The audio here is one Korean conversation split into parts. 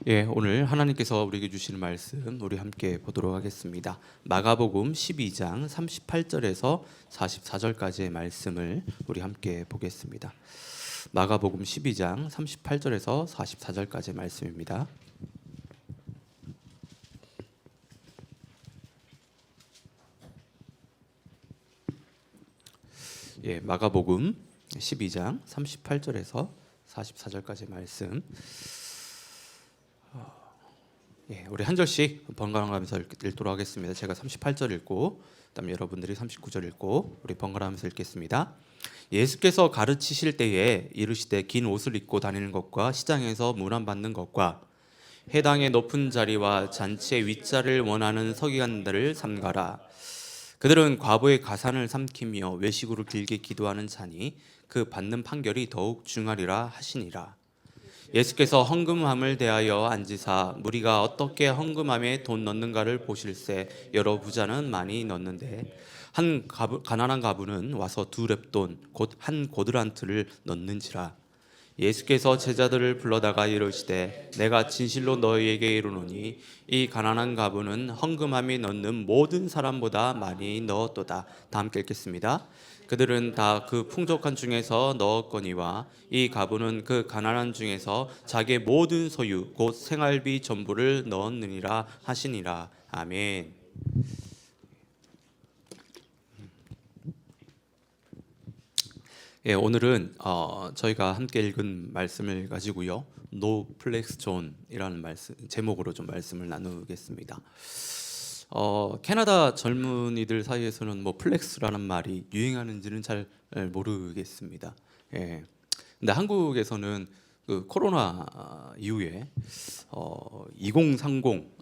오늘 하나님께서 우리에게 주시는 말씀 우리 함께 보도록 하겠습니다. 마가복음 12장 38절에서 44절까지의 말씀을 우리 함께 보겠습니다. 마가복음 12장 38절에서 44절까지의 말씀입니다. 마가복음 12장 38절에서 44절까지의 말씀. 우리 한 절씩 번갈아가면서 읽도록 하겠습니다. 제가 38절 읽고 그다음에 여러분들이 39절 읽고 우리 번갈아가면서 읽겠습니다. 예수께서 가르치실 때에 이르시되 긴 옷을 입고 다니는 것과 시장에서 문안받는 것과 회당의 높은 자리와 잔치의 윗자리를 원하는 서기관들을 삼가라. 그들은 과부의 가산을 삼키며 외식으로 길게 기도하는 자니 그 받는 판결이 더욱 중하리라 하시니라. 예수께서 헌금함을 대하여 앉으사 무리가 어떻게 헌금함에 돈 넣는가를 보실세 여러 부자는 많이 넣는데 한 가난한 가부는 와서 2렙돈 곧 한 고드란트를 넣는지라. 예수께서 제자들을 불러다가 이르시되 내가 진실로 너희에게 이르노니 이 가난한 가부는 헌금함에 넣는 모든 사람보다 많이 넣었도다. 다 함께 읽겠습니다. 그들은 다 그 풍족한 중에서 넣었거니와 이 가부는 그 가난한 중에서 자기의 모든 소유 곧 생활비 전부를 넣었느니라 하시니라. 아멘. 오늘은 저희가 함께 읽은 말씀을 가지고요, No Flex Zone이라는 제목으로 좀 말씀을 나누겠습니다. 캐나다 젊은이들 사이에서는 뭐 플렉스라는 말이 유행하는지는 잘 모르겠습니다. 근데 한국에서는 그 코로나 이후에 2030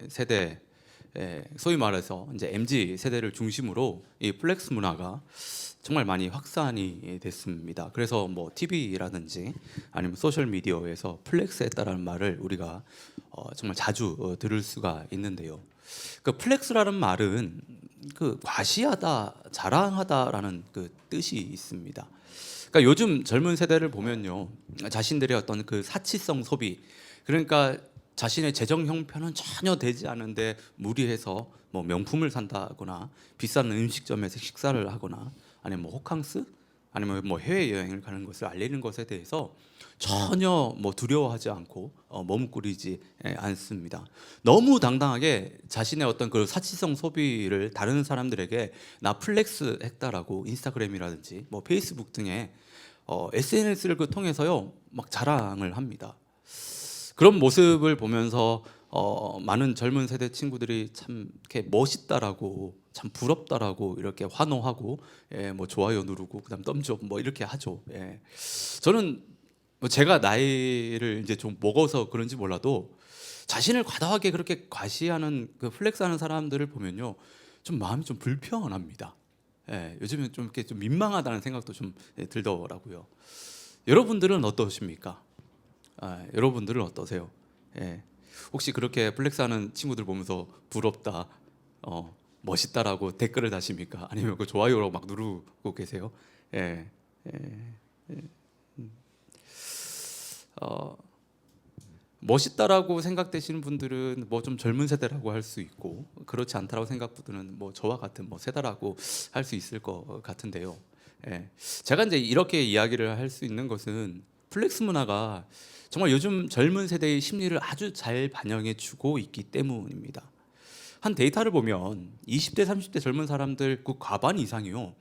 세대, 소위 말해서 이제 MZ 세대를 중심으로 이 플렉스 문화가 정말 많이 확산이 됐습니다. 그래서 뭐 TV라든지 아니면 소셜 미디어에서 플렉스했다라는 말을 우리가 정말 자주 들을 수가 있는데요. 그 플렉스라는 말은 그 과시하다, 자랑하다라는 그 뜻이 있습니다. 그러니까 요즘 젊은 세대를 보면요, 자신들의 어떤 그 사치성 소비, 그러니까 자신의 재정 형편은 전혀 되지 않은데 무리해서 뭐 명품을 산다거나 비싼 음식점에서 식사를 하거나 아니면 뭐 호캉스 아니면 뭐 해외 여행을 가는 것을 알리는 것에 대해서 전혀 뭐 두려워하지 않고 머뭇거리지 않습니다. 너무 당당하게 자신의 어떤 그 사치성 소비를 다른 사람들에게 나 플렉스 했다라고 인스타그램이라든지 뭐 페이스북 등의 SNS를 통해서요 막 자랑을 합니다. 그런 모습을 보면서 많은 젊은 세대 친구들이 참 이렇게 멋있다라고, 참 부럽다라고 이렇게 환호하고, 뭐 좋아요 누르고 그다음 덤즈업 뭐 이렇게 하죠. 저는 뭐 제가 나이를 이제 좀 먹어서 그런지 몰라도 자신을 과다하게 그렇게 과시하는 그 플렉스하는 사람들을 보면요, 좀 마음이 좀 불편합니다. 요즘에 좀 이렇게 좀 민망하다는 생각도 좀 들더라고요. 여러분들은 어떠십니까? 여러분들은 어떠세요? 혹시 그렇게 플렉스하는 친구들 보면서 부럽다, 멋있다라고 댓글을 다십니까? 아니면 그 좋아요로 막 누르고 계세요? 멋있다라고 생각되시는 분들은 뭐 좀 젊은 세대라고 할 수 있고, 그렇지 않다라고 생각분들은 뭐 저와 같은 뭐 세대라고 할 수 있을 것 같은데요. 제가 이제 이렇게 이야기를 할 수 있는 것은 플렉스 문화가 정말 요즘 젊은 세대의 심리를 아주 잘 반영해 주고 있기 때문입니다. 한 데이터를 보면 20대, 30대 젊은 사람들 그 과반 이상이요,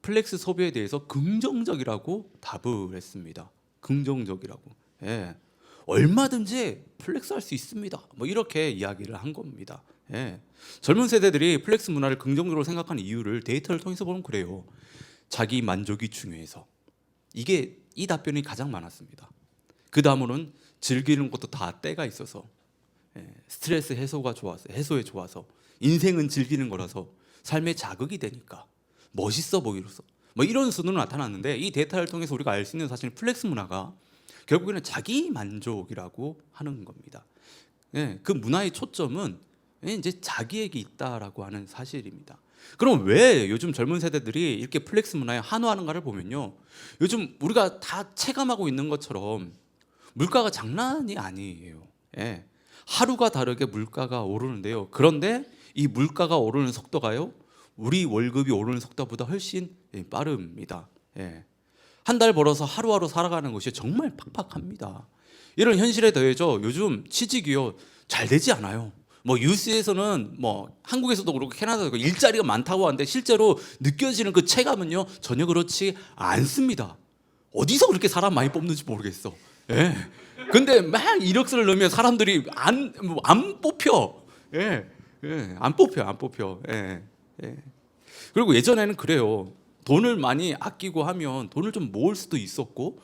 플렉스 소비에 대해서 긍정적이라고 답을 했습니다. 긍정적이라고. 얼마든지 플렉스할 수 있습니다. 뭐 이렇게 이야기를 한 겁니다. 젊은 세대들이 플렉스 문화를 긍정적으로 생각하는 이유를 데이터를 통해서 보면 그래요. 자기 만족이 중요해서. 이 답변이 가장 많았습니다. 그 다음으로는 즐기는 것도 다 때가 있어서, 스트레스 해소에 좋아서, 인생은 즐기는 거라서 삶의 자극이 되니까, 멋있어 보이로서, 뭐 이런 순으로 나타났는데, 이 데이터를 통해서 우리가 알 수 있는 사실은 플렉스 문화가 결국에는 자기 만족이라고 하는 겁니다. 그 문화의 초점은 이제 자기에게 있다라고 하는 사실입니다. 그럼 왜 요즘 젊은 세대들이 이렇게 플렉스 문화에 환호하는가를 보면요, 요즘 우리가 다 체감하고 있는 것처럼 물가가 장난이 아니에요. 예. 하루가 다르게 물가가 오르는데요. 그런데 이 물가가 오르는 속도가요, 우리 월급이 오르는 속도보다 훨씬 빠릅니다. 예. 한 달 벌어서 하루하루 살아가는 것이 정말 팍팍합니다. 이런 현실에 더해져 요즘 취직이요, 잘 되지 않아요. 뭐 뉴스에서는 뭐 한국에서도 그렇고 캐나다도 그렇고 일자리가 많다고 하는데 실제로 느껴지는 그 체감은요, 전혀 그렇지 않습니다. 어디서 그렇게 사람 많이 뽑는지 모르겠어. 예. 근데 막 이력서를 넣으면 사람들이 안 뽑혀. 예. 예. 안 뽑혀. 예. 예. 그리고 예전에는 그래요. 돈을 많이 아끼고 하면 돈을 좀 모을 수도 있었고,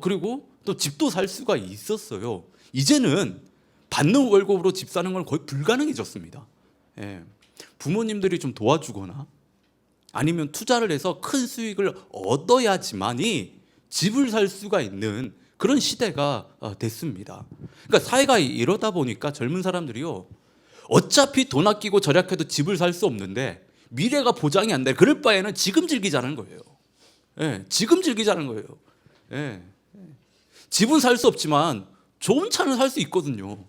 그리고 또 집도 살 수가 있었어요. 이제는 받는 월급으로 집 사는 건 거의 불가능해졌습니다. 예. 부모님들이 좀 도와주거나 아니면 투자를 해서 큰 수익을 얻어야지만이 집을 살 수가 있는 그런 시대가 됐습니다. 그러니까 사회가 이러다 보니까 젊은 사람들이요, 어차피 돈 아끼고 절약해도 집을 살 수 없는데 미래가 보장이 안 돼. 그럴 바에는 지금 즐기자는 거예요. 예, 지금 즐기자는 거예요. 예. 집은 살 수 없지만 좋은 차는 살 수 있거든요.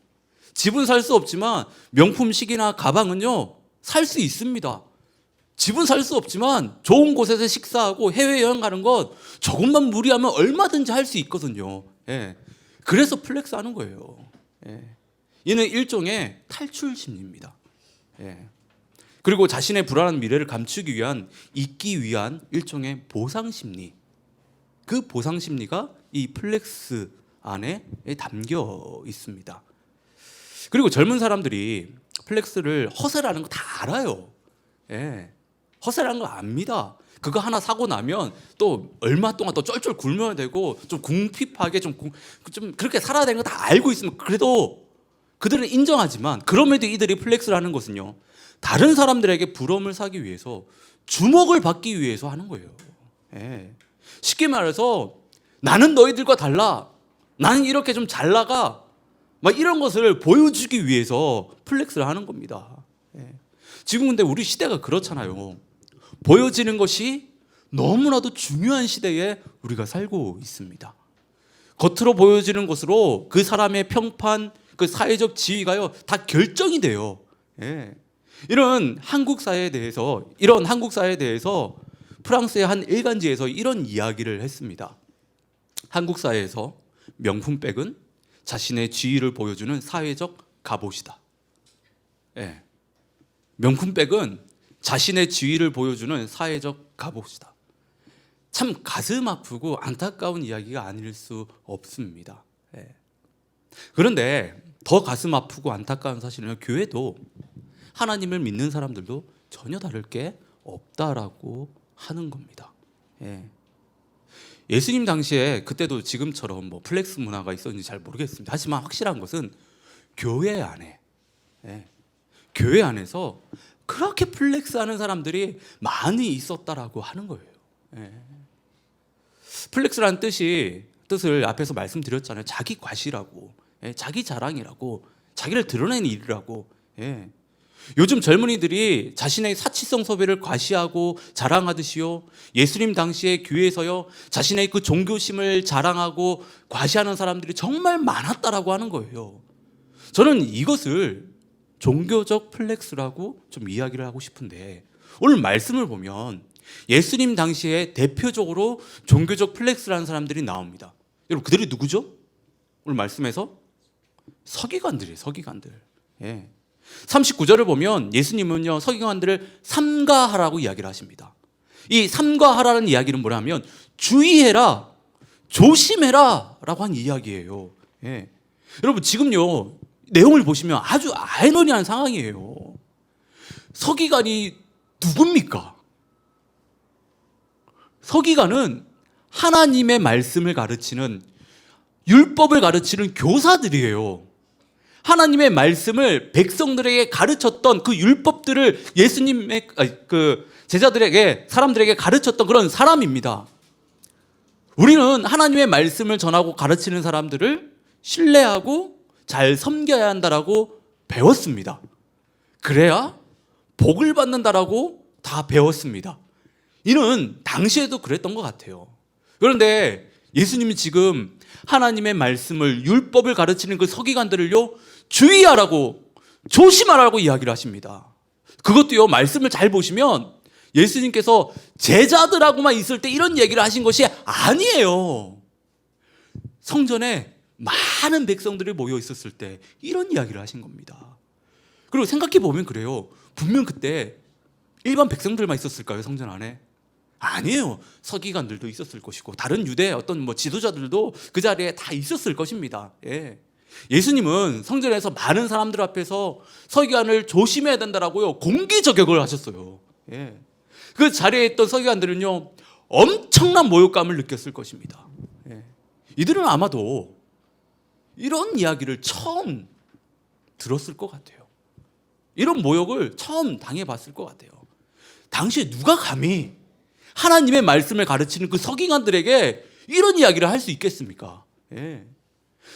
집은 살 수 없지만 명품식이나 가방은요, 살 수 있습니다. 집은 살 수 없지만 좋은 곳에서 식사하고 해외여행 가는 것 조금만 무리하면 얼마든지 할 수 있거든요. 예. 그래서 플렉스 하는 거예요. 예. 이는 일종의 탈출 심리입니다. 예. 그리고 자신의 불안한 미래를 감추기 위한, 잊기 위한 일종의 보상 심리. 그 보상 심리가 이 플렉스 안에 담겨 있습니다. 그리고 젊은 사람들이 플렉스를 허세라는 거 다 알아요. 예. 허세라는 거 압니다. 그거 하나 사고 나면 또 얼마 동안 또 쫄쫄 굶어야 되고 좀 궁핍하게 좀 그렇게 살아야 되는 거 다 알고 있으면, 그래도 그들은 인정하지만 그럼에도 이들이 플렉스를 하는 것은요, 다른 사람들에게 부러움을 사기 위해서, 주목을 받기 위해서 하는 거예요. 예. 쉽게 말해서 나는 너희들과 달라, 나는 이렇게 좀 잘 나가, 막 이런 것을 보여주기 위해서 플렉스를 하는 겁니다. 예. 지금 근데 우리 시대가 그렇잖아요. 보여지는 것이 너무나도 중요한 시대에 우리가 살고 있습니다. 겉으로 보여지는 것으로 그 사람의 평판, 그 사회적 지위가요, 다 결정이 돼요. 예. 이런 한국 사회에 대해서 프랑스의 한 일간지에서 이런 이야기를 했습니다. 한국 사회에서 명품백은 자신의 지위를 보여주는 사회적 갑옷이다. 예. 명품백은 자신의 지위를 보여주는 사회적 갑옷이다. 참 가슴 아프고 안타까운 이야기가 아닐 수 없습니다. 예. 그런데 더 가슴 아프고 안타까운 사실은 교회도, 하나님을 믿는 사람들도 전혀 다를 게 없다라고 하는 겁니다. 예. 예수님 당시에 그때도 지금처럼 뭐 플렉스 문화가 있었는지 잘 모르겠습니다. 하지만 확실한 것은 교회 안에, 예, 교회 안에서 그렇게 플렉스하는 사람들이 많이 있었다라고 하는 거예요. 예. 플렉스라는 뜻을 앞에서 말씀드렸잖아요. 자기 과시라고, 예, 자기 자랑이라고, 자기를 드러내는 일이라고. 예. 요즘 젊은이들이 자신의 사치성 소비를 과시하고 자랑하듯이요, 예수님 당시의 교회에서요, 자신의 그 종교심을 자랑하고 과시하는 사람들이 정말 많았다라고 하는 거예요. 저는 이것을 종교적 플렉스라고 좀 이야기를 하고 싶은데, 오늘 말씀을 보면 예수님 당시에 대표적으로 종교적 플렉스라는 사람들이 나옵니다. 여러분, 그들이 누구죠? 오늘 말씀에서 서기관들이에요. 서기관들. 예. 39절을 보면 예수님은요, 서기관들을 삼가하라고 이야기를 하십니다. 이 삼가하라는 이야기는 뭐냐면 주의해라, 조심해라 라고 한 이야기예요. 예. 여러분, 지금요 내용을 보시면 아주 아이러니한 상황이에요. 서기관이 누굽니까? 서기관은 하나님의 말씀을 가르치는, 율법을 가르치는 교사들이에요. 하나님의 말씀을 백성들에게 가르쳤던 그 율법들을 예수님의 그 제자들에게, 사람들에게 가르쳤던 그런 사람입니다. 우리는 하나님의 말씀을 전하고 가르치는 사람들을 신뢰하고 잘 섬겨야 한다라고 배웠습니다. 그래야 복을 받는다라고 다 배웠습니다. 이는 당시에도 그랬던 것 같아요. 그런데 예수님이 지금 하나님의 말씀을, 율법을 가르치는 그 서기관들을요, 주의하라고, 조심하라고 이야기를 하십니다. 그것도요, 말씀을 잘 보시면 예수님께서 제자들하고만 있을 때 이런 얘기를 하신 것이 아니에요. 성전에 많은 백성들이 모여 있었을 때 이런 이야기를 하신 겁니다. 그리고 생각해 보면 그래요. 분명 그때 일반 백성들만 있었을까요, 성전 안에? 아니에요. 서기관들도 있었을 것이고 다른 유대 어떤 지도자들도 그 자리에 다 있었을 것입니다. 예. 예수님은 성전에서 많은 사람들 앞에서 서기관을 조심해야 된다라고요, 공개 저격을 하셨어요. 예. 그 자리에 있던 서기관들은요, 엄청난 모욕감을 느꼈을 것입니다. 예. 이들은 아마도 이런 이야기를 처음 들었을 것 같아요. 이런 모욕을 처음 당해봤을 것 같아요. 당시에 누가 감히 하나님의 말씀을 가르치는 그 서기관들에게 이런 이야기를 할 수 있겠습니까? 예.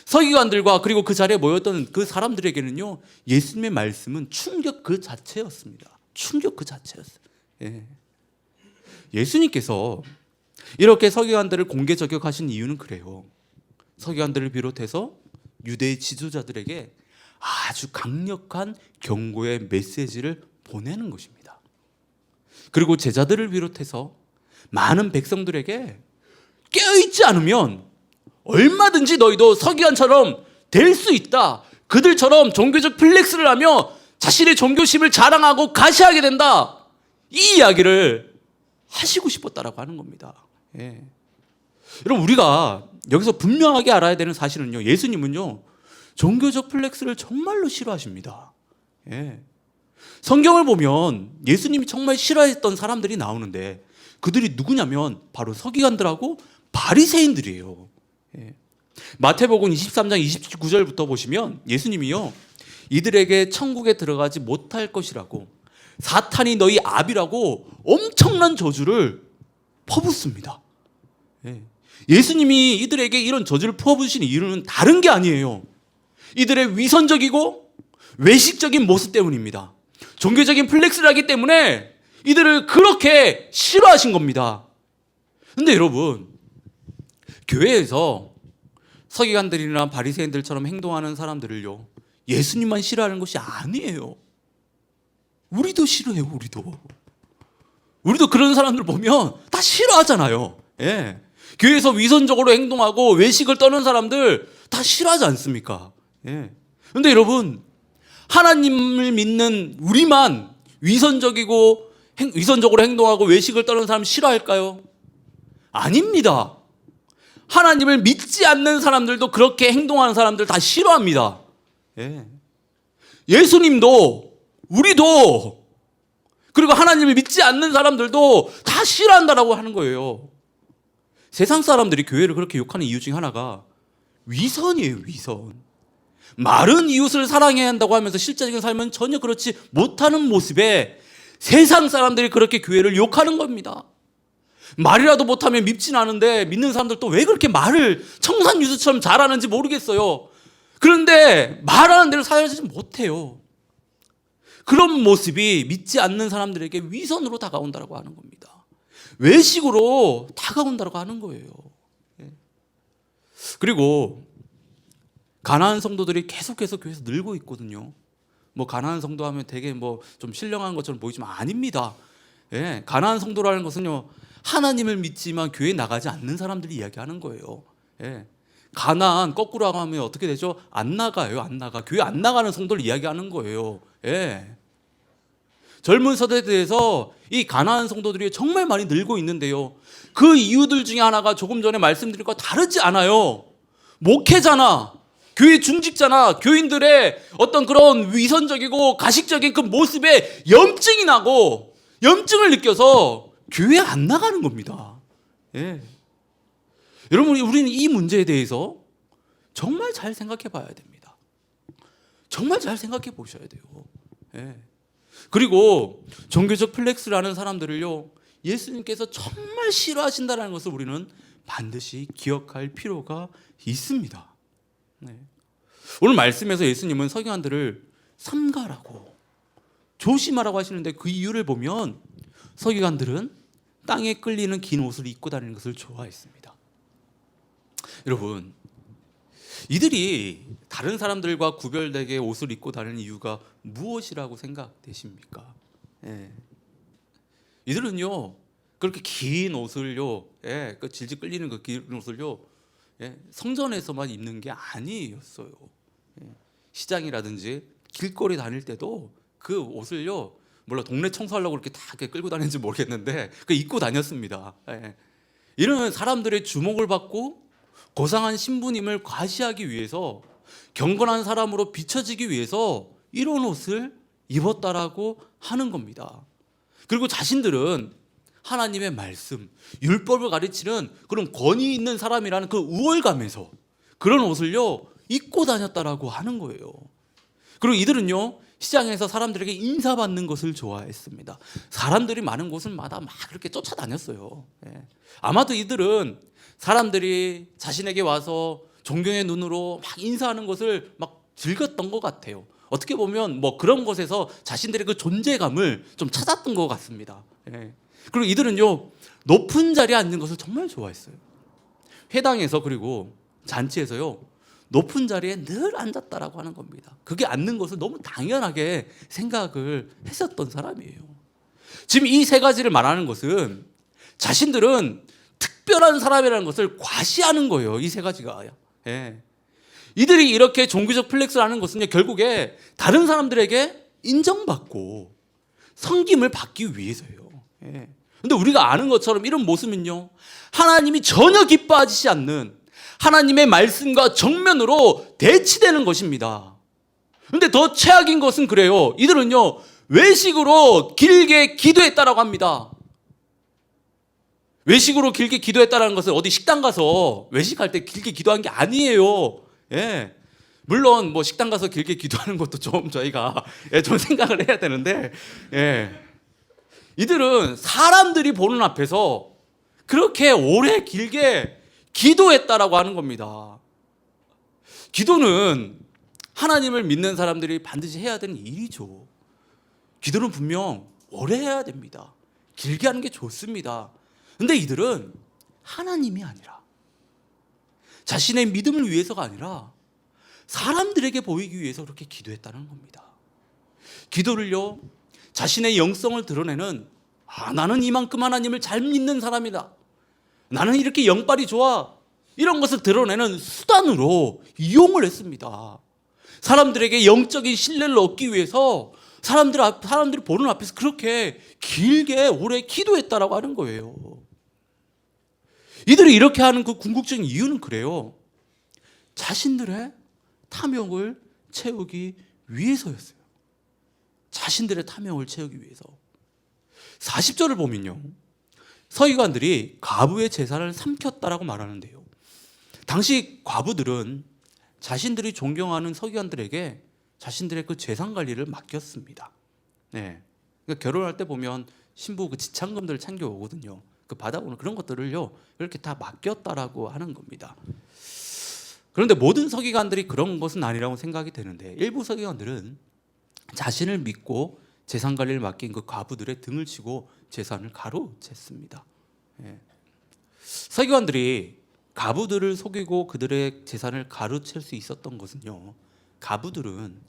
서기관들과 그리고 그 자리에 모였던 그 사람들에게는요, 예수님의 말씀은 충격 그 자체였습니다. 충격 그 자체였어요. 예. 예수님께서 이렇게 서기관들을 공개 저격하신 이유는 그래요. 서기관들을 비롯해서 유대의 지도자들에게 아주 강력한 경고의 메시지를 보내는 것입니다. 그리고 제자들을 비롯해서 많은 백성들에게 깨어있지 않으면 얼마든지 너희도 서기관처럼 될 수 있다. 그들처럼 종교적 플렉스를 하며 자신의 종교심을 자랑하고 가시하게 된다. 이 이야기를 하시고 싶었다라고 하는 겁니다. 예. 여러분, 우리가 여기서 분명하게 알아야 되는 사실은요, 예수님은요, 종교적 플렉스를 정말로 싫어하십니다. 예. 성경을 보면 예수님이 정말 싫어했던 사람들이 나오는데 그들이 누구냐면 바로 서기관들하고 바리새인들이에요. 예. 마태복음 23장 29절부터 보시면 예수님이요, 이들에게 천국에 들어가지 못할 것이라고, 사탄이 너희 압이라고 엄청난 저주를 퍼붓습니다. 예. 예수님이 이들에게 이런 저주를 퍼부으신 이유는 다른 게 아니에요. 이들의 위선적이고 외식적인 모습 때문입니다. 종교적인 플렉스를 하기 때문에 이들을 그렇게 싫어하신 겁니다. 근데 여러분, 교회에서 서기관들이나 바리새인들처럼 행동하는 사람들을요, 예수님만 싫어하는 것이 아니에요. 우리도 싫어해요. 우리도 그런 사람들 보면 다 싫어하잖아요. 예. 교회에서 위선적으로 행동하고 외식을 떠는 사람들 다 싫어하지 않습니까? 예. 근데 여러분, 하나님을 믿는 우리만 위선적으로 행동하고 외식을 떠는 사람 싫어할까요? 아닙니다. 하나님을 믿지 않는 사람들도 그렇게 행동하는 사람들 다 싫어합니다. 예. 예수님도, 우리도, 그리고 하나님을 믿지 않는 사람들도 다 싫어한다라고 하는 거예요. 세상 사람들이 교회를 그렇게 욕하는 이유 중에 하나가 위선이에요, 위선. 말은 이웃을 사랑해야 한다고 하면서 실제적인 삶은 전혀 그렇지 못하는 모습에 세상 사람들이 그렇게 교회를 욕하는 겁니다. 말이라도 못하면 밉진 않은데 믿는 사람들 또 왜 그렇게 말을 청산유수처럼 잘하는지 모르겠어요. 그런데 말하는 대로 살지 못해요. 그런 모습이 믿지 않는 사람들에게 위선으로 다가온다고 하는 겁니다. 외식으로 다가온다고 하는 거예요. 그리고 가난한 성도들이 계속해서 교회에서 늘고 있거든요. 가난한 성도 하면 되게 좀 신령한 것처럼 보이지만 아닙니다. 예, 가난한 성도라는 것은요, 하나님을 믿지만 교회에 나가지 않는 사람들이 이야기하는 거예요. 예. 가난 거꾸로 하면 어떻게 되죠? 안 나가요, 안 나가. 교회 안 나가는 성도를 이야기하는 거예요. 예. 젊은 세대에서 이 가난한 성도들이 정말 많이 늘고 있는데요, 그 이유들 중에 하나가 조금 전에 말씀드린 것과 다르지 않아요. 목회자나 교회 중직자나 교인들의 어떤 그런 위선적이고 가식적인 그 모습에 염증이 나고 염증을 느껴서 교회 안 나가는 겁니다. 예. 여러분, 우리는 이 문제에 대해서 정말 잘 생각해 봐야 됩니다. 정말 잘 생각해 보셔야 돼요. 예. 그리고 종교적 플렉스라는 사람들을요, 예수님께서 정말 싫어하신다는 것을 우리는 반드시 기억할 필요가 있습니다. 네. 오늘 말씀에서 예수님은 서기관들을 삼가라고, 조심하라고 하시는데 그 이유를 보면 서기관들은 땅에 끌리는 긴 옷을 입고 다니는 것을 좋아했습니다. 여러분, 이들이 다른 사람들과 구별되게 옷을 입고 다니는 이유가 무엇이라고 생각되십니까? 예. 이들은요 그렇게 긴 옷을요, 예, 그 질질 끌리는 그 긴 옷을요, 예, 성전에서만 입는 게 아니었어요. 예. 시장이라든지 길거리 다닐 때도 그 옷을요, 물론 동네 청소하려고 그렇게 다 이렇게 끌고 다니는지 모르겠는데 그 입고 다녔습니다. 예. 이런 사람들의 주목을 받고 고상한 신부님을 과시하기 위해서, 경건한 사람으로 비춰지기 위해서 이런 옷을 입었다라고 하는 겁니다. 그리고 자신들은 하나님의 말씀, 율법을 가르치는 그런 권위 있는 사람이라는 그 우월감에서 그런 옷을요 입고 다녔다라고 하는 거예요. 그리고 이들은요 시장에서 사람들에게 인사받는 것을 좋아했습니다. 사람들이 많은 곳을마다 막 그렇게 쫓아다녔어요. 예. 아마도 이들은 사람들이 자신에게 와서 존경의 눈으로 막 인사하는 것을 막 즐겼던 것 같아요. 어떻게 보면 뭐 그런 곳에서 자신들의 그 존재감을 좀 찾았던 것 같습니다. 예. 그리고 이들은요 높은 자리에 앉는 것을 정말 좋아했어요. 회당에서 그리고 잔치에서요 높은 자리에 늘 앉았다라고 하는 겁니다. 그게 앉는 것을 너무 당연하게 생각을 했었던 사람이에요. 지금 이 세 가지를 말하는 것은 자신들은 특별한 사람이라는 것을 과시하는 거예요. 이 세 가지가. 예. 이들이 이렇게 종교적 플렉스를 하는 것은요 결국에 다른 사람들에게 인정받고 섬김을 받기 위해서예요. 예. 근데 우리가 아는 것처럼 이런 모습은요 하나님이 전혀 기뻐하지 않는, 하나님의 말씀과 정면으로 대치되는 것입니다. 근데 더 최악인 것은 그래요. 이들은요 외식으로 길게 기도했다라고 합니다. 외식으로 길게 기도했다라는 것은 어디 식당 가서 외식할 때 길게 기도한 게 아니에요. 예. 물론 뭐 식당 가서 길게 기도하는 것도 좀 저희가 좀 생각을 해야 되는데, 예. 이들은 사람들이 보는 앞에서 그렇게 오래 길게 기도했다라고 하는 겁니다. 기도는 하나님을 믿는 사람들이 반드시 해야 되는 일이죠. 기도는 분명 오래 해야 됩니다. 길게 하는 게 좋습니다. 근데 이들은 하나님이 아니라, 자신의 믿음을 위해서가 아니라 사람들에게 보이기 위해서 그렇게 기도했다는 겁니다. 기도를요 자신의 영성을 드러내는, 나는 이만큼 하나님을 잘 믿는 사람이다, 나는 이렇게 영빨이 좋아, 이런 것을 드러내는 수단으로 이용을 했습니다. 사람들에게 영적인 신뢰를 얻기 위해서 사람들이 보는 앞에서 그렇게 길게 오래 기도했다라고 하는 거예요. 이들이 이렇게 하는 그 궁극적인 이유는 그래요. 자신들의 탐욕을 채우기 위해서였어요. 자신들의 탐욕을 채우기 위해서. 40절을 보면요 서기관들이 과부의 제사를 삼켰다라고 말하는데요, 당시 과부들은 자신들이 존경하는 서기관들에게 자신들의 그 재산 관리를 맡겼습니다. 네. 그러니까 결혼할 때 보면 신부 그 지참금들을 챙겨오거든요. 그 받아오는 그런 것들을요 이렇게 다 맡겼다라고 하는 겁니다. 그런데 모든 서기관들이 그런 것은 아니라고 생각이 되는데, 일부 서기관들은 자신을 믿고 재산 관리를 맡긴 그 과부들의 등을 치고 재산을 가로챘습니다. 예. 서기관들이 과부들을 속이고 그들의 재산을 가로챌 수 있었던 것은요, 과부들은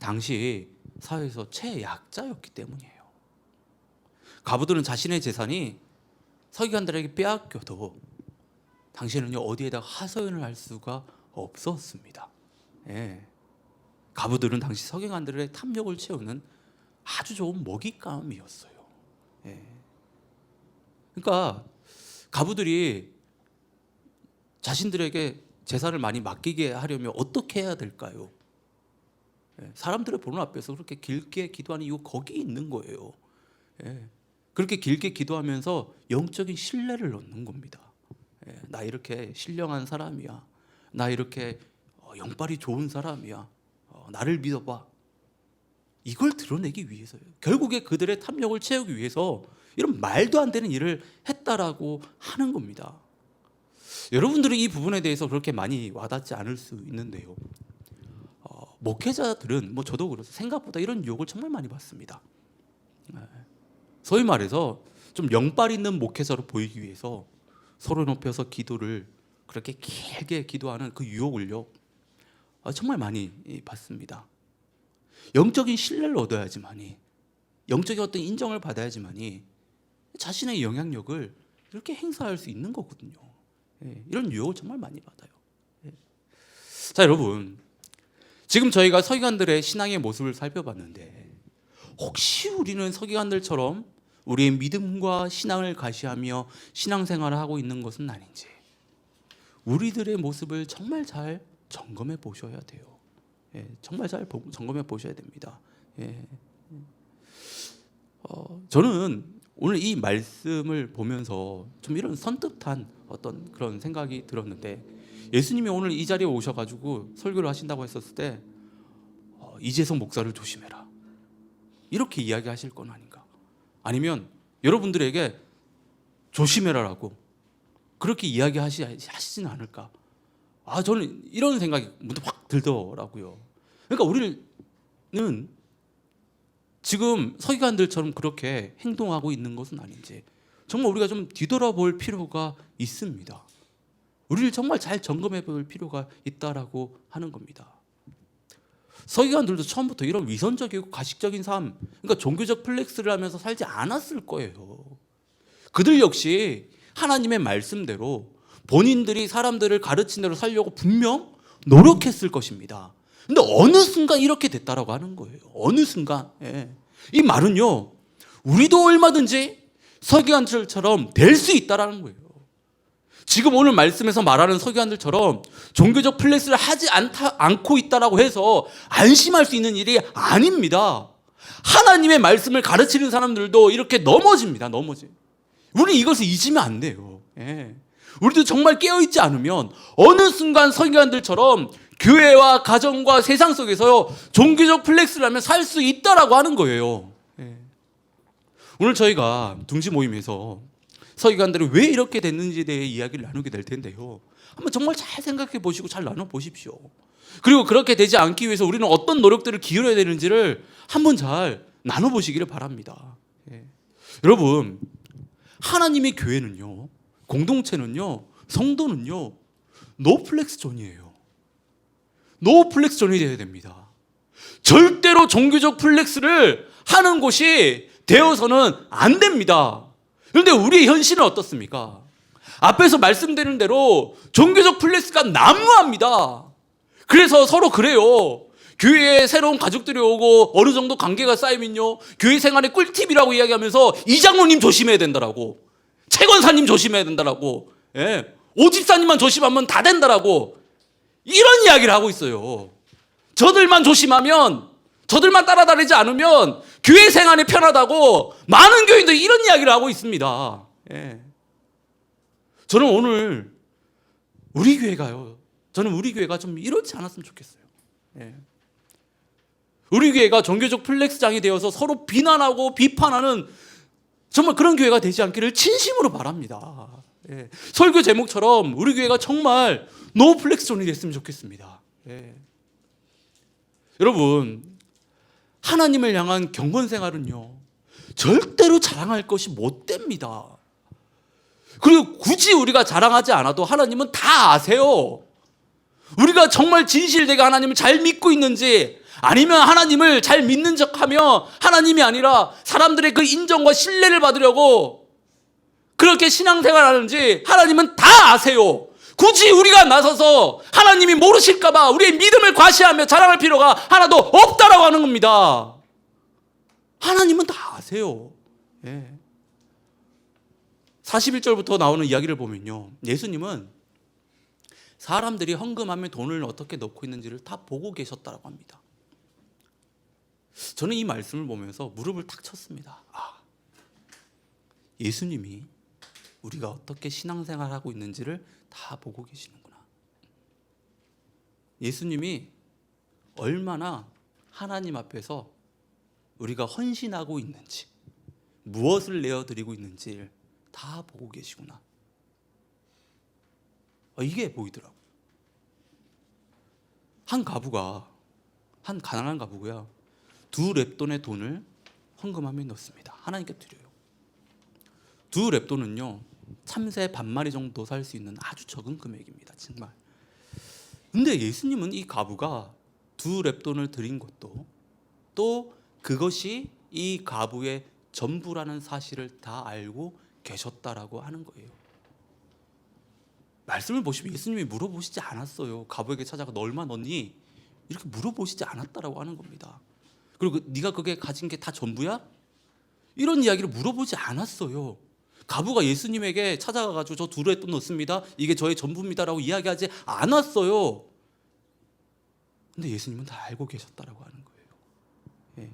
당시 사회에서 최약자였기 때문이에요. 과부들은 자신의 재산이 서기관들에게 빼앗겨도 당시에는요 어디에다가 하소연을 할 수가 없었습니다. 예. 과부들은 당시 서기관들의 탐욕을 채우는 아주 좋은 먹잇감이었어요. 예. 그러니까 과부들이 자신들에게 재산을 많이 맡기게 하려면 어떻게 해야 될까요? 예. 사람들의 보는 앞에서 그렇게 길게 기도하는 이유 거기 있는 거예요. 예. 그렇게 길게 기도하면서 영적인 신뢰를 얻는 겁니다. 예. 나 이렇게 신령한 사람이야, 나 이렇게 영빨이 좋은 사람이야, 나를 믿어봐, 이걸 드러내기 위해서요. 결국에 그들의 탐욕을 채우기 위해서 이런 말도 안 되는 일을 했다라고 하는 겁니다. 여러분들은 이 부분에 대해서 그렇게 많이 와닿지 않을 수 있는데요, 목회자들은 뭐 저도 그래서 생각보다 이런 유혹을 정말 많이 받습니다. 소위 말해서 좀 영빨 있는 목회자로 보이기 위해서 서로 높여서 기도를 그렇게 길게 기도하는 그 유혹을요 정말 많이 받습니다. 영적인 신뢰를 얻어야지만이, 영적인 어떤 인정을 받아야지만이 자신의 영향력을 이렇게 행사할 수 있는 거거든요. 이런 유혹을 정말 많이 받아요. 자, 여러분, 지금 저희가 서기관들의 신앙의 모습을 살펴봤는데, 혹시 우리는 서기관들처럼 우리의 믿음과 신앙을 과시하며 신앙생활을 하고 있는 것은 아닌지, 우리들의 모습을 정말 잘 점검해 보셔야 돼요. 정말 잘 점검해 보셔야 됩니다. 저는 오늘 이 말씀을 보면서 좀 이런 선뜻한 어떤 그런 생각이 들었는데, 예수님이 오늘 이 자리에 오셔가지고 설교를 하신다고 했었을 때 이재성 목사를 조심해라, 이렇게 이야기하실 건 아닌가? 아니면 여러분들에게 조심해라라고 그렇게 이야기하시진 않을까? 저는 이런 생각이 문득 확 들더라고요. 그러니까 우리는 지금 서기관들처럼 그렇게 행동하고 있는 것은 아닌지 정말 우리가 좀 뒤돌아볼 필요가 있습니다. 우리를 정말 잘 점검해 볼 필요가 있다라고 하는 겁니다. 서기관들도 처음부터 이런 위선적이고 가식적인 삶, 그러니까 종교적 플렉스를 하면서 살지 않았을 거예요. 그들 역시 하나님의 말씀대로 본인들이 사람들을 가르친 대로 살려고 분명 노력했을 것입니다. 근데 어느 순간 이렇게 됐다라고 하는 거예요. 어느 순간. 이 말은요, 우리도 얼마든지 서기관들처럼 될 수 있다라는 거예요. 지금 오늘 말씀에서 말하는 서기관들처럼 종교적 플렉스를 하지 않고 있다라고 해서 안심할 수 있는 일이 아닙니다. 하나님의 말씀을 가르치는 사람들도 이렇게 넘어집니다. 우리 이것을 잊으면 안 돼요. 우리도 정말 깨어있지 않으면 어느 순간 서기관들처럼 교회와 가정과 세상 속에서 종교적 플렉스를 하면 살 수 있다라고 하는 거예요. 오늘 저희가 둥지 모임에서 서기관들이 왜 이렇게 됐는지에 대해 이야기를 나누게 될 텐데요, 한번 정말 잘 생각해 보시고 잘 나눠보십시오. 그리고 그렇게 되지 않기 위해서 우리는 어떤 노력들을 기울여야 되는지를 한번 잘 나눠보시기를 바랍니다. 여러분, 하나님의 교회는요, 공동체는요, 성도는요, 노플렉스 존이에요. 노플렉스 존이 되어야 됩니다. 절대로 종교적 플렉스를 하는 곳이 되어서는 안 됩니다. 그런데 우리의 현실은 어떻습니까? 앞에서 말씀드린 대로 종교적 플렉스가 난무합니다. 그래서 서로 그래요. 교회에 새로운 가족들이 오고 어느 정도 관계가 쌓이면요, 교회 생활의 꿀팁이라고 이야기하면서 이장로님 조심해야 된다라고, 최권사님 조심해야 된다라고, 오집사님만 조심하면 다 된다라고 이런 이야기를 하고 있어요. 저들만 조심하면, 저들만 따라다니지 않으면 교회 생활이 편하다고 많은 교인들이 이런 이야기를 하고 있습니다. 저는 오늘 우리 교회가 좀 이렇지 않았으면 좋겠어요. 우리 교회가 종교적 플렉스장이 되어서 서로 비난하고 비판하는 정말 그런 교회가 되지 않기를 진심으로 바랍니다. 설교 제목처럼 우리 교회가 정말 노 플렉스 존이 됐으면 좋겠습니다. 여러분, 하나님을 향한 경건 생활은요, 절대로 자랑할 것이 못 됩니다. 그리고 굳이 우리가 자랑하지 않아도 하나님은 다 아세요. 우리가 정말 진실되게 하나님을 잘 믿고 있는지, 아니면 하나님을 잘 믿는 척하며 하나님이 아니라 사람들의 그 인정과 신뢰를 받으려고 그렇게 신앙생활을 하는지 하나님은 다 아세요. 굳이 우리가 나서서 하나님이 모르실까 봐 우리의 믿음을 과시하며 자랑할 필요가 하나도 없다라고 하는 겁니다. 하나님은 다 아세요. 41절부터 나오는 이야기를 보면요, 예수님은 사람들이 헌금하며 돈을 어떻게 넣고 있는지를 다 보고 계셨다고 합니다. 저는 이 말씀을 보면서 무릎을 탁 쳤습니다. 예수님이 우리가 어떻게 신앙생활하고 있는지를 다 보고 계시는구나. 예수님이 얼마나 하나님 앞에서 우리가 헌신하고 있는지, 무엇을 내어드리고 있는지를 다 보고 계시구나. 이게 보이더라고요. 한 가난한 가부가 2렙돈의 돈을 헌금함에 넣습니다. 하나님께 드려요. 2렙돈은요, 참새 반마리 정도 살 수 있는 아주 적은 금액입니다. 정말. 근데 예수님은 이 과부가 두 렙돈을 드린 것도 또 그것이 이 과부의 전부라는 사실을 다 알고 계셨다라고 하는 거예요. 말씀을 보시면 예수님이 물어보시지 않았어요. 과부에게 찾아가 너 얼마 넣니? 이렇게 물어보시지 않았다라고 하는 겁니다. 그리고 네가 그게 가진 게 다 전부야? 이런 이야기를 물어보지 않았어요. 과부가 예수님에게 찾아가가지고 저 두 렙돈 넣습니다. 이게 저의 전부입니다라고 이야기하지 않았어요. 근데 예수님은 다 알고 계셨다라고 하는 거예요. 예.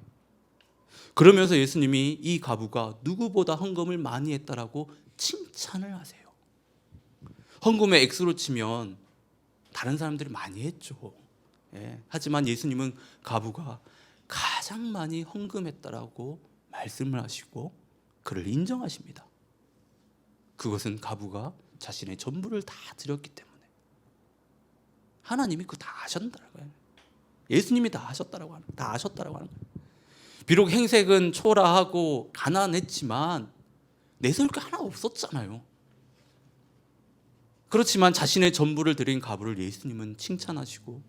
그러면서 예수님이 이 과부가 누구보다 헌금을 많이 했다라고 칭찬을 하세요. 헌금의 액수로 치면 다른 사람들이 많이 했죠. 예. 하지만 예수님은 과부가 가장 많이 헌금했다라고 말씀을 하시고 그를 인정하십니다. 그것은 과부가 자신의 전부를 다 드렸기 때문에 하나님이 그거 다 아셨다는 거예요. 예수님이 다 아셨다라고 하는 거예요. 비록 행색은 초라하고 가난했지만 내세울 게 하나 없었잖아요. 그렇지만 자신의 전부를 드린 과부를 예수님은 칭찬하시고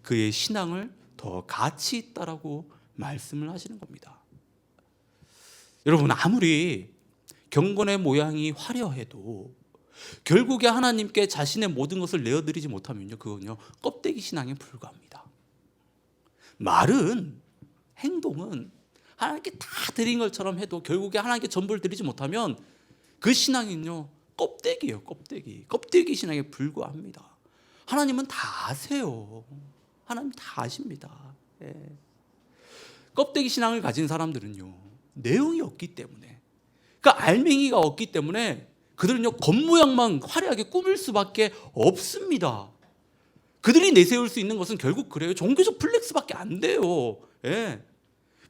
그의 신앙을 더 가치 있다라고 말씀을 하시는 겁니다. 여러분, 아무리 경건의 모양이 화려해도 결국에 하나님께 자신의 모든 것을 내어드리지 못하면요, 그건요 껍데기 신앙에 불과합니다. 말은, 행동은 하나님께 다 드린 것처럼 해도 결국에 하나님께 전부를 드리지 못하면 그 신앙은요 껍데기예요. 껍데기 신앙에 불과합니다. 하나님은 다 아세요. 하나님 다 아십니다. 예. 껍데기 신앙을 가진 사람들은요 내용이 없기 때문에, 그러니까 알맹이가 없기 때문에 그들은요 겉모양만 화려하게 꾸밀 수밖에 없습니다. 그들이 내세울 수 있는 것은 결국 그래요. 종교적 플렉스밖에 안 돼요. 예.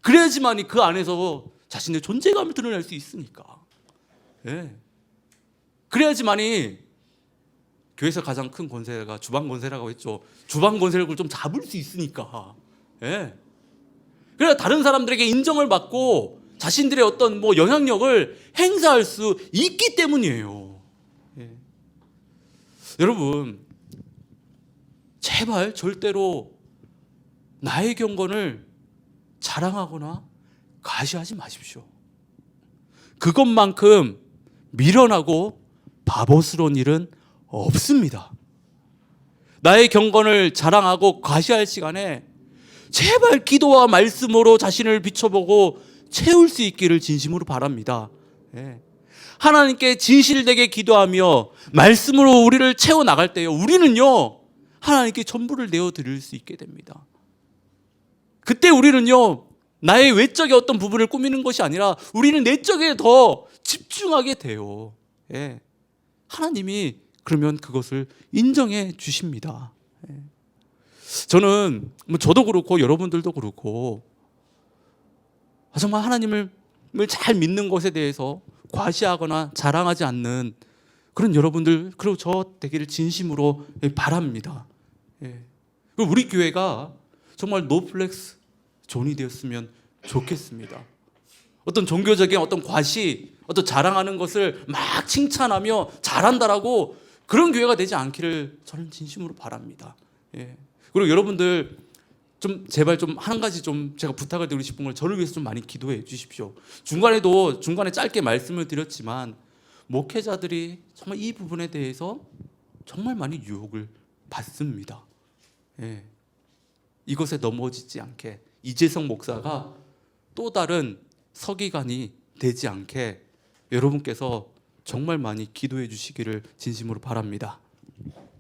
그래야지만이 그 안에서 자신의 존재감을 드러낼 수 있으니까. 예. 그래야지만이 교회에서 가장 큰 권세가 주방 권세라고 했죠. 주방 권세력을 좀 잡을 수 있으니까. 예. 그래야 다른 사람들에게 인정을 받고 자신들의 어떤 영향력을 행사할 수 있기 때문이에요. 예. 여러분, 제발 절대로 나의 경건을 자랑하거나 과시하지 마십시오. 그것만큼 미련하고 바보스러운 일은 없습니다. 나의 경건을 자랑하고 과시할 시간에 제발 기도와 말씀으로 자신을 비춰보고 채울 수 있기를 진심으로 바랍니다. 예. 하나님께 진실되게 기도하며 말씀으로 우리를 채워나갈 때요 우리는요 하나님께 전부를 내어드릴 수 있게 됩니다. 그때 우리는요 나의 외적의 어떤 부분을 꾸미는 것이 아니라 우리는 내적에 더 집중하게 돼요. 예. 하나님이 그러면 그것을 인정해 주십니다. 예. 저는 저도 그렇고 여러분들도 그렇고 정말 하나님을 잘 믿는 것에 대해서 과시하거나 자랑하지 않는 그런 여러분들, 그리고 저 되기를 진심으로 바랍니다. 예. 그리고 우리 교회가 정말 노플렉스 존이 되었으면 좋겠습니다. 어떤 종교적인 어떤 과시, 어떤 자랑하는 것을 막 칭찬하며 잘한다라고 그런 교회가 되지 않기를 저는 진심으로 바랍니다. 예. 그리고 여러분들 좀 제발 좀 한 가지 좀 제가 부탁을 드리고 싶은 걸 저를 위해서 좀 많이 기도해 주십시오. 중간에 짧게 말씀을 드렸지만 목회자들이 정말 이 부분에 대해서 정말 많이 유혹을 받습니다. 예. 이것에 넘어지지 않게 이재성 목사가 또 다른 서기관이 되지 않게 여러분께서 정말 많이 기도해 주시기를 진심으로 바랍니다.